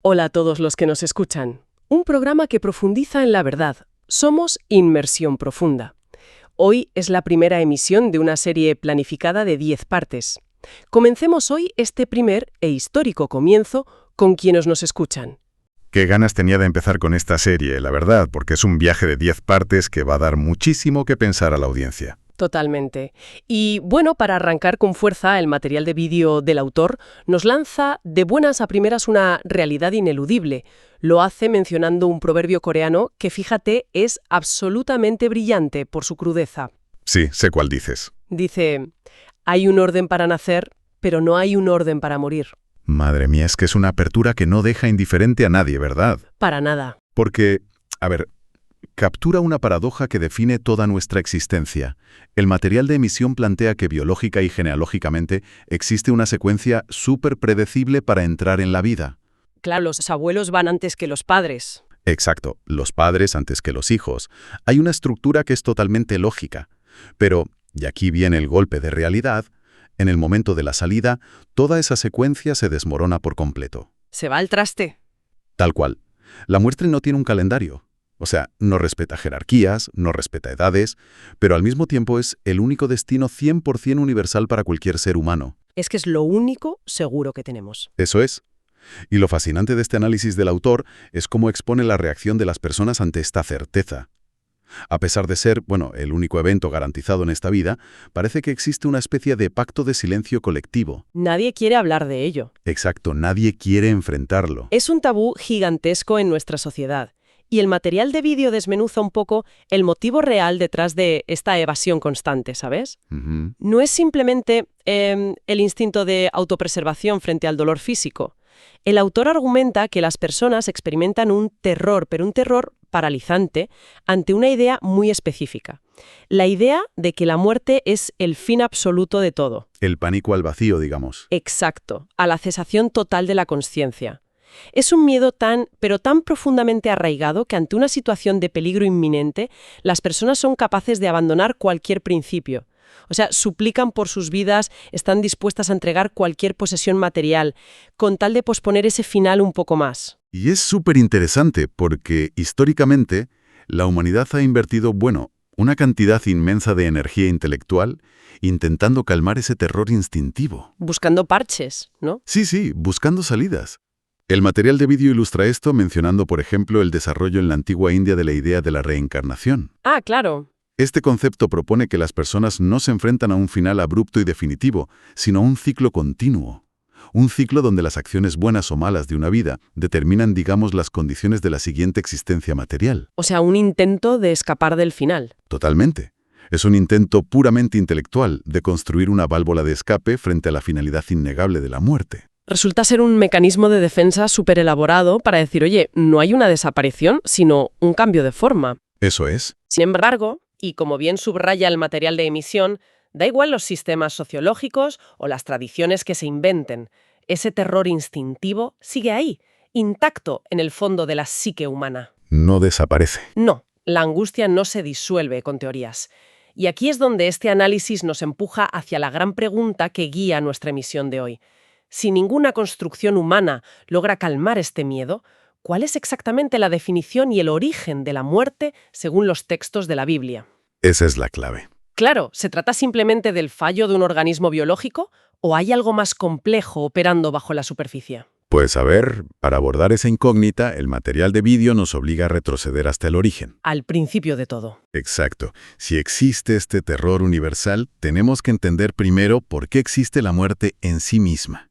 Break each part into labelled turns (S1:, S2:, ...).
S1: Hola a todos los que nos escuchan. Un programa que profundiza en la verdad. Somos Inmersión Profunda. Hoy es la primera emisión de una serie planificada de 10 partes. Comencemos hoy este primer e histórico comienzo con quienes nos escuchan.
S2: Qué ganas tenía de empezar con esta serie, la verdad, porque es un viaje de 10 partes que va a dar muchísimo que pensar a la audiencia.
S1: Totalmente. Y bueno, para arrancar con fuerza, el material de vídeo del autor nos lanza de buenas a primeras una realidad ineludible. Lo hace mencionando un proverbio coreano que, fíjate, es absolutamente brillante por su crudeza.
S2: Sí, sé cuál dices.
S1: Dice, hay un orden para nacer, pero no hay un orden para morir.
S2: Madre mía, es que es una apertura que no deja indiferente a nadie, ¿verdad?
S1: Para nada.
S2: Porque, captura una paradoja que define toda nuestra existencia. El material de emisión plantea que biológica y genealógicamente existe una secuencia súper predecible para entrar en la vida.
S1: Claro, los abuelos van antes que los padres.
S2: Exacto, los padres antes que los hijos. Hay una estructura que es totalmente lógica. Pero, y aquí viene el golpe de realidad, en el momento de la salida, toda esa secuencia se desmorona por completo.
S1: Se va al traste.
S2: Tal cual. La muerte no tiene un calendario. O sea, no respeta jerarquías, no respeta edades, pero al mismo tiempo es el único destino 100% universal para cualquier ser humano.
S1: Es que es lo único seguro que tenemos.
S2: Eso es. Y lo fascinante de este análisis del autor es cómo expone la reacción de las personas ante esta certeza. A pesar de ser, el único evento garantizado en esta vida, parece que existe una especie de pacto de silencio colectivo.
S1: Nadie quiere hablar de ello.
S2: Exacto, nadie quiere enfrentarlo.
S1: Es un tabú gigantesco en nuestra sociedad. Y el material de vídeo desmenuza un poco el motivo real detrás de esta evasión constante, ¿sabes? No es simplemente el instinto de autopreservación frente al dolor físico. El autor argumenta que las personas experimentan un terror, pero un terror paralizante, ante una idea muy específica. La idea de que la muerte es el fin absoluto de todo.
S2: El pánico al vacío, digamos.
S1: Exacto, a la cesación total de la consciencia. Es un miedo pero tan profundamente arraigado que ante una situación de peligro inminente, las personas son capaces de abandonar cualquier principio. O sea, suplican por sus vidas, están dispuestas a entregar cualquier posesión material, con tal de posponer ese final un poco más.
S2: Y es súper interesante porque, históricamente, la humanidad ha invertido, una cantidad inmensa de energía intelectual intentando calmar ese terror instintivo.
S1: Buscando parches, ¿no?
S2: Sí, buscando salidas. El material de vídeo ilustra esto mencionando, por ejemplo, el desarrollo en la antigua India de la idea de la reencarnación.
S1: Ah, claro.
S2: Este concepto propone que las personas no se enfrentan a un final abrupto y definitivo, sino a un ciclo continuo. Un ciclo donde las acciones buenas o malas de una vida determinan, las condiciones de la siguiente existencia material.
S1: O sea, un intento de escapar del final.
S2: Totalmente. Es un intento puramente intelectual de construir una válvula de escape frente a la finalidad innegable de la muerte.
S1: Resulta ser un mecanismo de defensa súper elaborado para decir, oye, no hay una desaparición, sino un cambio de forma.
S2: Eso es.
S1: Sin embargo, y como bien subraya el material de emisión, da igual los sistemas sociológicos o las tradiciones que se inventen. Ese terror instintivo sigue ahí, intacto en el fondo de la psique humana.
S2: No desaparece.
S1: No, la angustia no se disuelve con teorías. Y aquí es donde este análisis nos empuja hacia la gran pregunta que guía nuestra emisión de hoy. Si ninguna construcción humana logra calmar este miedo, ¿cuál es exactamente la definición y el origen de la muerte según los textos de la Biblia?
S2: Esa es la clave.
S1: Claro, ¿se trata simplemente del fallo de un organismo biológico o hay algo más complejo operando bajo la superficie?
S2: Pues para abordar esa incógnita, el material de vídeo nos obliga a retroceder hasta el origen.
S1: Al principio de todo.
S2: Exacto. Si existe este terror universal, tenemos que entender primero por qué existe la muerte en sí misma.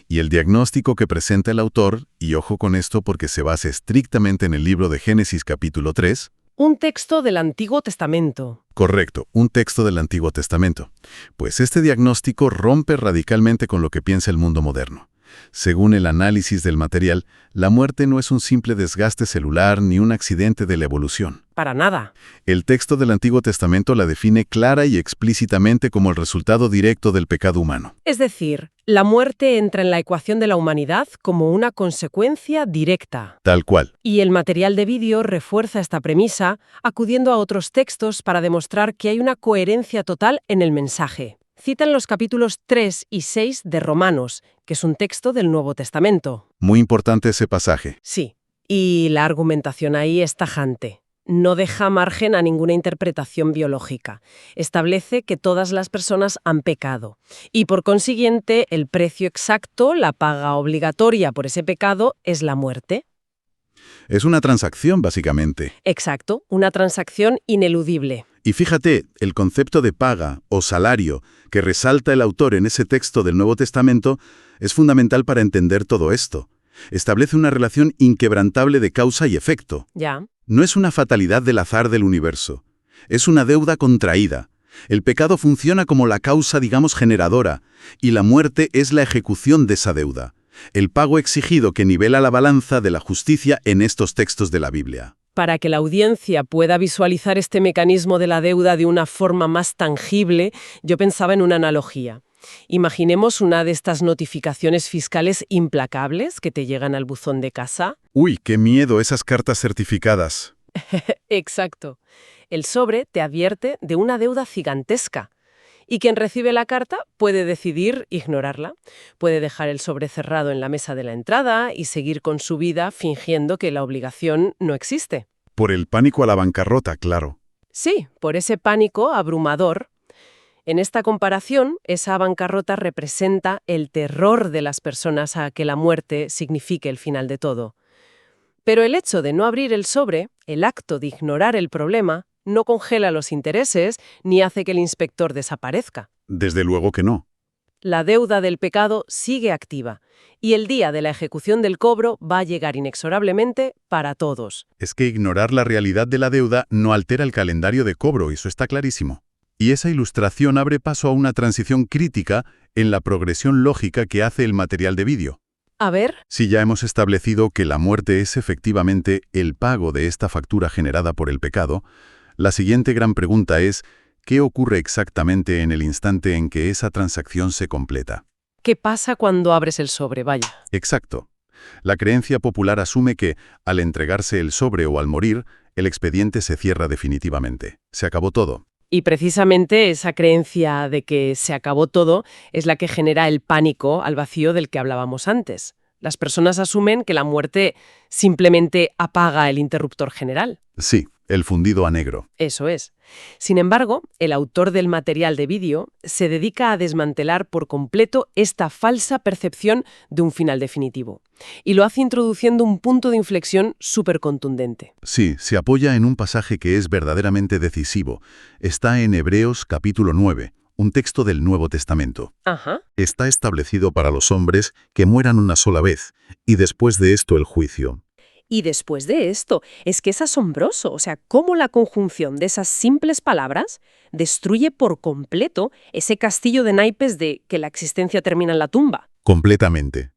S2: Y el diagnóstico que presenta el autor, y ojo con esto porque se basa estrictamente en el libro de Génesis capítulo 3.
S1: Un texto del Antiguo Testamento.
S2: Correcto, un texto del Antiguo Testamento. Pues este diagnóstico rompe radicalmente con lo que piensa el mundo moderno. Según el análisis del material, la muerte no es un simple desgaste celular ni un accidente de la evolución.
S1: Para nada.
S2: El texto del Antiguo Testamento la define clara y explícitamente como el resultado directo del pecado humano.
S1: Es decir, la muerte entra en la ecuación de la humanidad como una consecuencia directa.
S2: Tal cual.
S1: Y el material de vídeo refuerza esta premisa, acudiendo a otros textos para demostrar que hay una coherencia total en el mensaje. Citan los capítulos 3 y 6 de Romanos, que es un texto del Nuevo Testamento.
S2: Muy importante ese pasaje.
S1: Sí, y la argumentación ahí es tajante. No deja margen a ninguna interpretación biológica. Establece que todas las personas han pecado y, por consiguiente, el precio exacto, la paga obligatoria por ese pecado, es la muerte.
S2: Es una transacción, básicamente.
S1: Exacto, una transacción ineludible.
S2: Y fíjate, el concepto de paga o salario que resalta el autor en ese texto del Nuevo Testamento es fundamental para entender todo esto. Establece una relación inquebrantable de causa y efecto.
S1: Ya.
S2: No es una fatalidad del azar del universo. Es una deuda contraída. El pecado funciona como la causa, digamos, generadora, y la muerte es la ejecución de esa deuda. El pago exigido que nivela la balanza de la justicia en estos textos de la Biblia.
S1: Para que la audiencia pueda visualizar este mecanismo de la deuda de una forma más tangible, yo pensaba en una analogía. Imaginemos una de estas notificaciones fiscales implacables que te llegan al buzón de casa.
S2: Uy, qué miedo esas cartas certificadas.
S1: Exacto. El sobre te advierte de una deuda gigantesca. Y quien recibe la carta puede decidir ignorarla. Puede dejar el sobre cerrado en la mesa de la entrada y seguir con su vida fingiendo que la obligación no existe.
S2: Por el pánico a la bancarrota, claro.
S1: Sí, por ese pánico abrumador. En esta comparación, esa bancarrota representa el terror de las personas a que la muerte signifique el final de todo. Pero el hecho de no abrir el sobre, el acto de ignorar el problema, no congela los intereses ni hace que el inspector desaparezca.
S2: Desde luego que no.
S1: La deuda del pecado sigue activa y el día de la ejecución del cobro va a llegar inexorablemente para todos.
S2: Es que ignorar la realidad de la deuda no altera el calendario de cobro, eso está clarísimo. Y esa ilustración abre paso a una transición crítica en la progresión lógica que hace el material de vídeo.
S1: A ver.
S2: Si ya hemos establecido que la muerte es efectivamente el pago de esta factura generada por el pecado, la siguiente gran pregunta es, ¿qué ocurre exactamente en el instante en que esa transacción se completa?
S1: ¿Qué pasa cuando abres el sobre? Vaya.
S2: Exacto. La creencia popular asume que, al entregarse el sobre o al morir, el expediente se cierra definitivamente. Se acabó todo.
S1: Y precisamente esa creencia de que se acabó todo es la que genera el pánico al vacío del que hablábamos antes. Las personas asumen que la muerte simplemente apaga el interruptor general.
S2: Sí, el fundido a negro.
S1: Eso es. Sin embargo, el autor del material de vídeo se dedica a desmantelar por completo esta falsa percepción de un final definitivo. Y lo hace introduciendo un punto de inflexión súper contundente.
S2: Sí, se apoya en un pasaje que es verdaderamente decisivo. Está en Hebreos capítulo 9, un texto del Nuevo Testamento.
S1: Ajá.
S2: Está establecido para los hombres que mueran una sola vez, y después de esto el juicio.
S1: Y después de esto, es que es asombroso, o sea, cómo la conjunción de esas simples palabras destruye por completo ese castillo de naipes de que la existencia termina en la tumba.
S2: Completamente.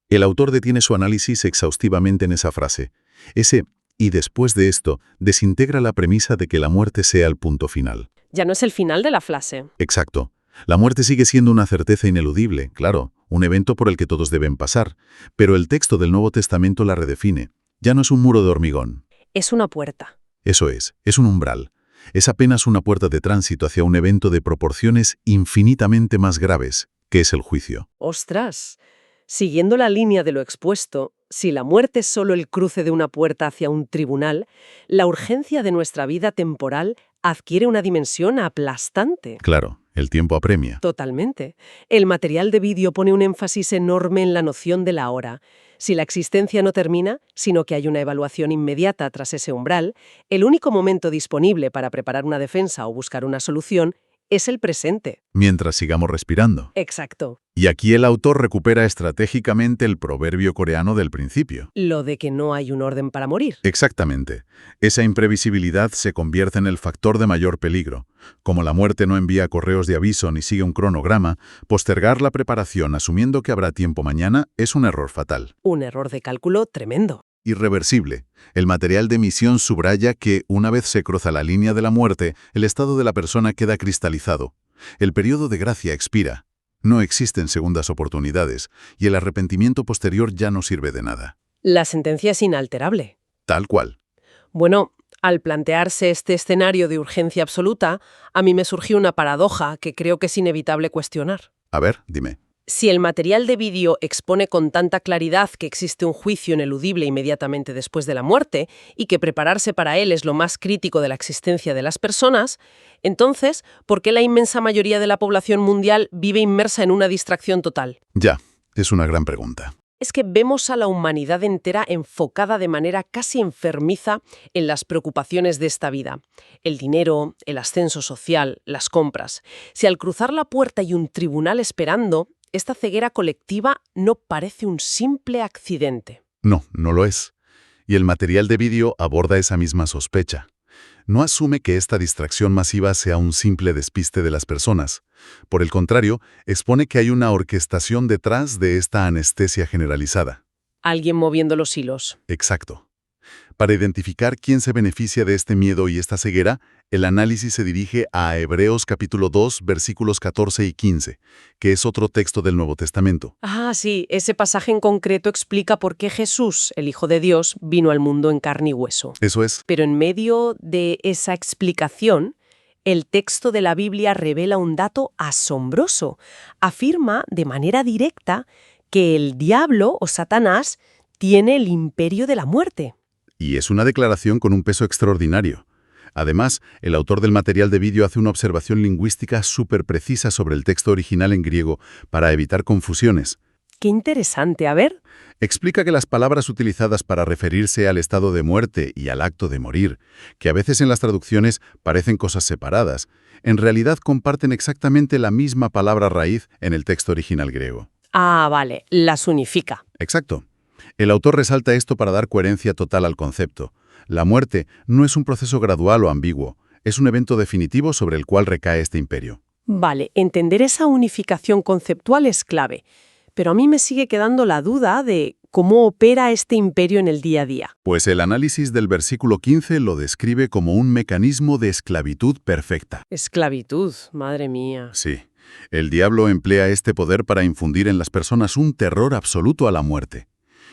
S2: El autor detiene su análisis exhaustivamente en esa frase. Ese «y después de esto» desintegra la premisa de que la muerte sea el punto final.
S1: Ya no es el final de la frase.
S2: Exacto. La muerte sigue siendo una certeza ineludible, claro, un evento por el que todos deben pasar, pero el texto del Nuevo Testamento la redefine. Ya no es un muro de hormigón.
S1: Es una puerta.
S2: Eso es un umbral. Es apenas una puerta de tránsito hacia un evento de proporciones infinitamente más graves, que es el juicio.
S1: ¡Ostras! Siguiendo la línea de lo expuesto, si la muerte es solo el cruce de una puerta hacia un tribunal, la urgencia de nuestra vida temporal adquiere una dimensión aplastante.
S2: Claro, el tiempo apremia.
S1: Totalmente. El material de vídeo pone un énfasis enorme en la noción de la hora. Si la existencia no termina, sino que hay una evaluación inmediata tras ese umbral, el único momento disponible para preparar una defensa o buscar una solución es el presente.
S2: Mientras sigamos respirando.
S1: Exacto.
S2: Y aquí el autor recupera estratégicamente el proverbio coreano del principio.
S1: Lo de que no hay un orden para morir.
S2: Exactamente. Esa imprevisibilidad se convierte en el factor de mayor peligro. Como la muerte no envía correos de aviso ni sigue un cronograma, postergar la preparación asumiendo que habrá tiempo mañana es un error fatal.
S1: Un error de cálculo tremendo.
S2: Irreversible. El material de misión subraya que, una vez se cruza la línea de la muerte, el estado de la persona queda cristalizado. El periodo de gracia expira. No existen segundas oportunidades, y el arrepentimiento posterior ya no sirve de nada.
S1: La sentencia es inalterable.
S2: Tal cual.
S1: Bueno, al plantearse este escenario de urgencia absoluta, a mí me surgió una paradoja que creo que es inevitable cuestionar.
S2: A ver, dime.
S1: Si el material de vídeo expone con tanta claridad que existe un juicio ineludible inmediatamente después de la muerte y que prepararse para él es lo más crítico de la existencia de las personas, entonces, ¿por qué la inmensa mayoría de la población mundial vive inmersa en una distracción total?
S2: Ya, es una gran pregunta.
S1: Es que vemos a la humanidad entera enfocada de manera casi enfermiza en las preocupaciones de esta vida. El dinero, el ascenso social, las compras. Si al cruzar la puerta hay un tribunal esperando, esta ceguera colectiva no parece un simple accidente.
S2: No, no lo es. Y el material de vídeo aborda esa misma sospecha. No asume que esta distracción masiva sea un simple despiste de las personas. Por el contrario, expone que hay una orquestación detrás de esta anestesia generalizada.
S1: Alguien moviendo los hilos.
S2: Exacto. Para identificar quién se beneficia de este miedo y esta ceguera, el análisis se dirige a Hebreos capítulo 2, versículos 14 y 15, que es otro texto del Nuevo Testamento.
S1: Ah, sí, ese pasaje en concreto explica por qué Jesús, el Hijo de Dios, vino al mundo en carne y hueso.
S2: Eso es.
S1: Pero en medio de esa explicación, el texto de la Biblia revela un dato asombroso. Afirma de manera directa que el diablo o Satanás tiene el imperio de la muerte.
S2: Y es una declaración con un peso extraordinario. Además, el autor del material de vídeo hace una observación lingüística súper precisa sobre el texto original en griego para evitar confusiones.
S1: Qué interesante, a ver.
S2: Explica que las palabras utilizadas para referirse al estado de muerte y al acto de morir, que a veces en las traducciones parecen cosas separadas, en realidad comparten exactamente la misma palabra raíz en el texto original griego.
S1: Ah, vale, las unifica.
S2: Exacto. El autor resalta esto para dar coherencia total al concepto. La muerte no es un proceso gradual o ambiguo, es un evento definitivo sobre el cual recae este imperio.
S1: Vale, entender esa unificación conceptual es clave, pero a mí me sigue quedando la duda de cómo opera este imperio en el día a día.
S2: Pues el análisis del versículo 15 lo describe como un mecanismo de esclavitud perfecta.
S1: Esclavitud, madre mía.
S2: Sí, el diablo emplea este poder para infundir en las personas un terror absoluto a la muerte.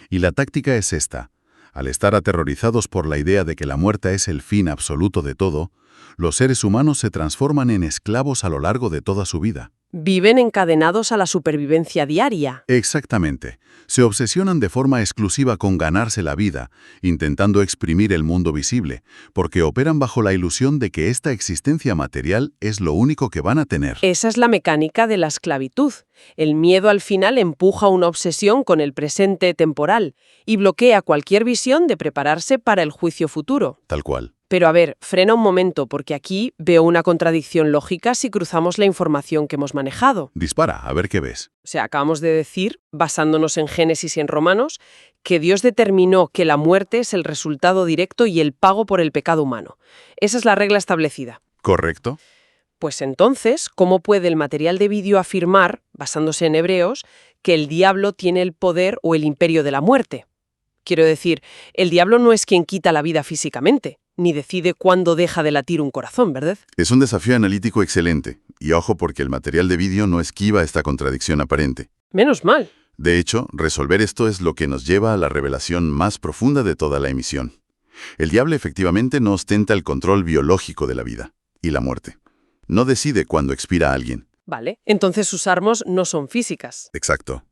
S2: Y la táctica es esta. Al estar aterrorizados por la idea de que la muerte es el fin absoluto de todo, los seres humanos se transforman en esclavos a lo largo de toda su vida.
S1: Viven encadenados a la supervivencia diaria.
S2: Exactamente. Se obsesionan de forma exclusiva con ganarse la vida, intentando exprimir el mundo visible, porque operan bajo la ilusión de que esta existencia material es lo único que van a tener.
S1: Esa es la mecánica de la esclavitud. El miedo al final empuja una obsesión con el presente temporal y bloquea cualquier visión de prepararse para el juicio futuro.
S2: Tal cual.
S1: Pero a ver, frena un momento, porque aquí veo una contradicción lógica si cruzamos la información que hemos manejado.
S2: Dispara, a ver qué ves.
S1: O sea, acabamos de decir, basándonos en Génesis y en Romanos, que Dios determinó que la muerte es el resultado directo y el pago por el pecado humano. Esa es la regla establecida.
S2: ¿Correcto?
S1: Pues entonces, ¿cómo puede el material de vídeo afirmar, basándose en Hebreos, que el diablo tiene el poder o el imperio de la muerte? Quiero decir, el diablo no es quien quita la vida físicamente, ni decide cuándo deja de latir un corazón, ¿verdad?
S2: Es un desafío analítico excelente. Y ojo porque el material de vídeo no esquiva esta contradicción aparente.
S1: Menos mal.
S2: De hecho, resolver esto es lo que nos lleva a la revelación más profunda de toda la emisión. El diablo efectivamente no ostenta el control biológico de la vida y la muerte. No decide cuándo expira alguien.
S1: Vale, entonces sus armas no son físicas.
S2: Exacto.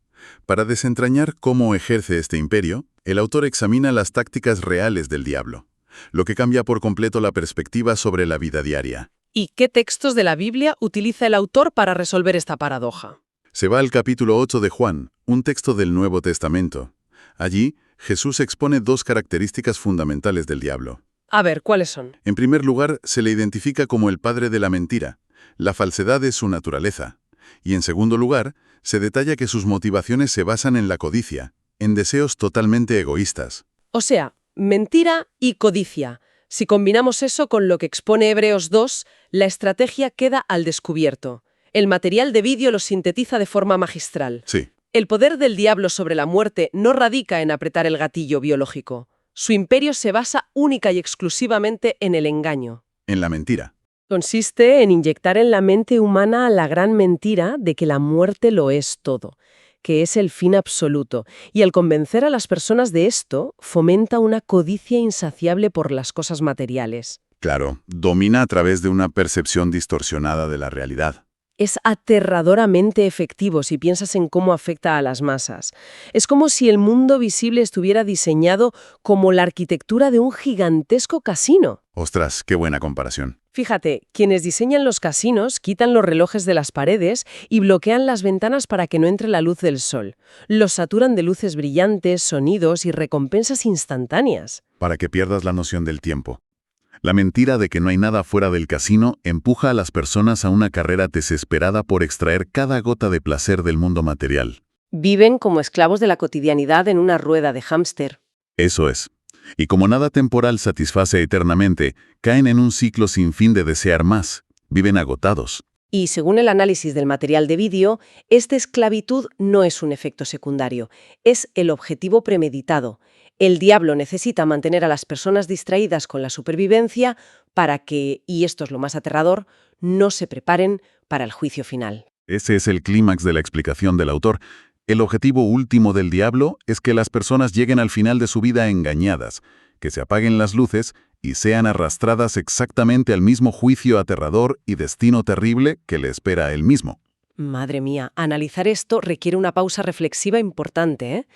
S2: Para desentrañar cómo ejerce este imperio, el autor examina las tácticas reales del diablo, lo que cambia por completo la perspectiva sobre la vida diaria.
S1: ¿Y qué textos de la Biblia utiliza el autor para resolver esta paradoja?
S2: Se va al capítulo 8 de Juan, un texto del Nuevo Testamento. Allí, Jesús expone dos características fundamentales del diablo.
S1: A ver, ¿cuáles son?
S2: En primer lugar, se le identifica como el padre de la mentira. La falsedad es su naturaleza. Y en segundo lugar, se detalla que sus motivaciones se basan en la codicia, en deseos totalmente egoístas.
S1: O sea, mentira y codicia. Si combinamos eso con lo que expone Hebreos 2, la estrategia queda al descubierto. El material de vídeo lo sintetiza de forma magistral.
S2: Sí.
S1: El poder del diablo sobre la muerte no radica en apretar el gatillo biológico. Su imperio se basa única y exclusivamente en el engaño.
S2: En la mentira.
S1: Consiste en inyectar en la mente humana la gran mentira de que la muerte lo es todo, que es el fin absoluto, y al convencer a las personas de esto, fomenta una codicia insaciable por las cosas materiales.
S2: Claro, domina a través de una percepción distorsionada de la realidad.
S1: Es aterradoramente efectivo si piensas en cómo afecta a las masas. Es como si el mundo visible estuviera diseñado como la arquitectura de un gigantesco casino.
S2: Ostras, qué buena comparación.
S1: Fíjate, quienes diseñan los casinos quitan los relojes de las paredes y bloquean las ventanas para que no entre la luz del sol. Los saturan de luces brillantes, sonidos y recompensas instantáneas.
S2: Para que pierdas la noción del tiempo. La mentira de que no hay nada fuera del casino empuja a las personas a una carrera desesperada por extraer cada gota de placer del mundo material.
S1: Viven como esclavos de la cotidianidad en una rueda de hámster.
S2: Eso es. Y como nada temporal satisface eternamente, caen en un ciclo sin fin de desear más. Viven agotados.
S1: Y según el análisis del material de vídeo, esta esclavitud no es un efecto secundario, es el objetivo premeditado. El diablo necesita mantener a las personas distraídas con la supervivencia para que, y esto es lo más aterrador, no se preparen para el juicio final.
S2: Ese es el clímax de la explicación del autor. El objetivo último del diablo es que las personas lleguen al final de su vida engañadas, que se apaguen las luces y sean arrastradas exactamente al mismo juicio aterrador y destino terrible que le espera a él mismo.
S1: Madre mía, analizar esto requiere una pausa reflexiva importante, ¿eh?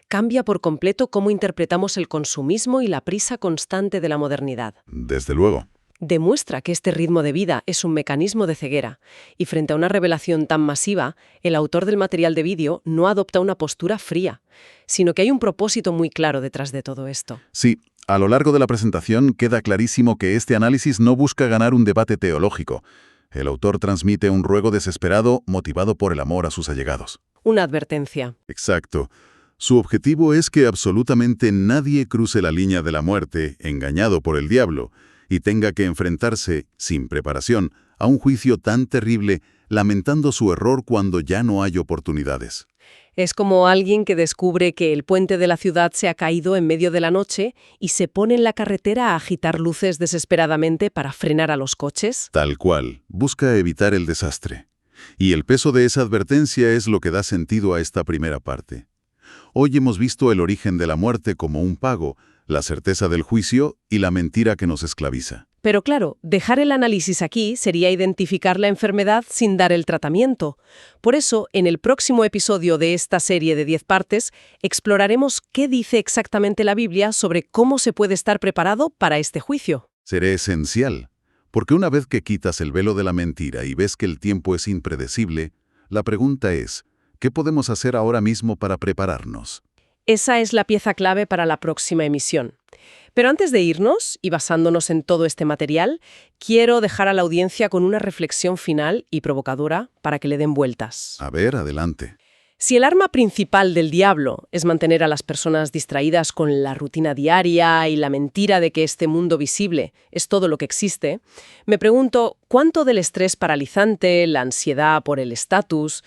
S1: Cambia por completo cómo interpretamos el consumismo y la prisa constante de la modernidad.
S2: Desde luego.
S1: Demuestra que este ritmo de vida es un mecanismo de ceguera, y frente a una revelación tan masiva, el autor del material de vídeo no adopta una postura fría, sino que hay un propósito muy claro detrás de todo esto.
S2: Sí, a lo largo de la presentación queda clarísimo que este análisis no busca ganar un debate teológico. El autor transmite un ruego desesperado motivado por el amor a sus allegados.
S1: Una advertencia.
S2: Exacto. Su objetivo es que absolutamente nadie cruce la línea de la muerte, engañado por el diablo, y tenga que enfrentarse, sin preparación, a un juicio tan terrible, lamentando su error cuando ya no hay oportunidades.
S1: Es como alguien que descubre que el puente de la ciudad se ha caído en medio de la noche y se pone en la carretera a agitar luces desesperadamente para frenar a los coches.
S2: Tal cual, busca evitar el desastre. Y el peso de esa advertencia es lo que da sentido a esta primera parte. Hoy hemos visto el origen de la muerte como un pago, la certeza del juicio y la mentira que nos esclaviza.
S1: Pero claro, dejar el análisis aquí sería identificar la enfermedad sin dar el tratamiento. Por eso, en el próximo episodio de esta serie de 10 partes, exploraremos qué dice exactamente la Biblia sobre cómo se puede estar preparado para este juicio.
S2: Será esencial, porque una vez que quitas el velo de la mentira y ves que el tiempo es impredecible, la pregunta es, ¿qué podemos hacer ahora mismo para prepararnos?
S1: Esa es la pieza clave para la próxima emisión. Pero antes de irnos, y basándonos en todo este material, quiero dejar a la audiencia con una reflexión final y provocadora para que le den vueltas.
S2: A ver, adelante.
S1: Si el arma principal del diablo es mantener a las personas distraídas con la rutina diaria y la mentira de que este mundo visible es todo lo que existe, me pregunto cuánto del estrés paralizante, la ansiedad por el estatus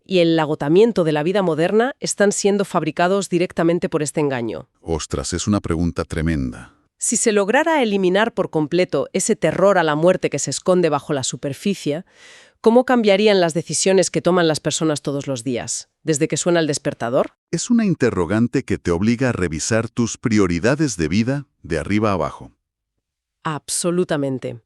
S1: y el agotamiento de la vida moderna están siendo fabricados directamente por este engaño.
S2: Ostras, es una pregunta tremenda.
S1: Si se lograra eliminar por completo ese terror a la muerte que se esconde bajo la superficie, ¿cómo cambiarían las decisiones que toman las personas todos los días, desde que suena el despertador?
S2: Es una interrogante que te obliga a revisar tus prioridades de vida de arriba a abajo.
S1: Absolutamente.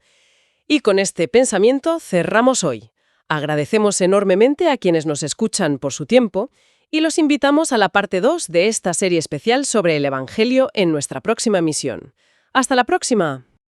S1: Y con este pensamiento cerramos hoy. Agradecemos enormemente a quienes nos escuchan por su tiempo y los invitamos a la parte 2 de esta serie especial sobre el Evangelio en nuestra próxima emisión. ¡Hasta la próxima!